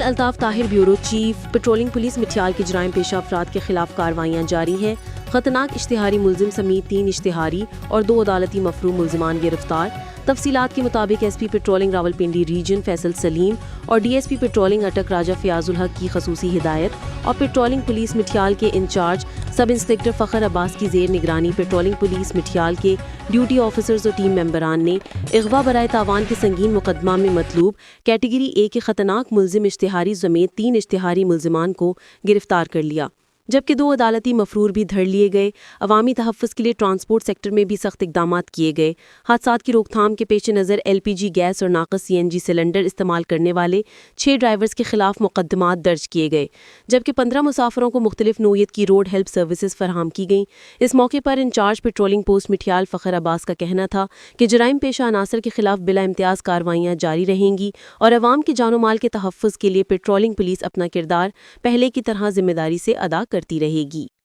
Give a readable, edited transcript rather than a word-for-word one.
Altaf Tahir bureau chief patrolling police Mathial کے جرائم پیشہ افراد کے خلاف کارروائیاں جاری ہیں۔ خطرناک اشتہاری ملزم سمیت 3 اشتہاری اور 2 عدالتی مفروم ملزمان گرفتار۔ تفصیلات کے مطابق S P patrolling Rawalpindi region Faisal Saleem اور D S P patrolling Attock Raja Fayyaz ul Haq کی خصوصی ہدایت اور پیٹرولنگ پولیس مٹھیال کے انچارج سب انسپکٹر فخر عباس کی زیر نگرانی پیٹرولنگ پولیس مٹھیال کے ڈیوٹی آفیسرز اور ٹیم ممبران نے اغوا برائے تاوان کے سنگین مقدمہ میں مطلوب کیٹیگری اے کے خطرناک ملزم اشتہاری سمیت 3 اشتہاری ملزمان کو گرفتار کر لیا، جبکہ 2 عدالتی مفرور بھی دھر لیے گئے۔ عوامی تحفظ کے لیے ٹرانسپورٹ سیکٹر میں بھی سخت اقدامات کیے گئے۔ حادثات کی روک تھام کے پیش نظر ایل پی جی گیس اور ناقص سی این جی سلنڈر استعمال کرنے والے 6 ڈرائیورز کے خلاف مقدمات درج کیے گئے، جبکہ 15 مسافروں کو مختلف نوعیت کی روڈ ہیلپ سروسز فراہم کی گئیں۔ اس موقع پر انچارج پیٹرولنگ پوسٹ مٹھیال فخر عباس کا کہنا تھا کہ جرائم پیشہ عناصر کے خلاف بلا امتیاز کارروائیاں جاری رہیں گی اور عوام کے جان و مال کے تحفظ کے لیے پیٹرولنگ پولیس اپنا کردار پہلے کی طرح ذمہ داری سے ادا کرتی رہے گی۔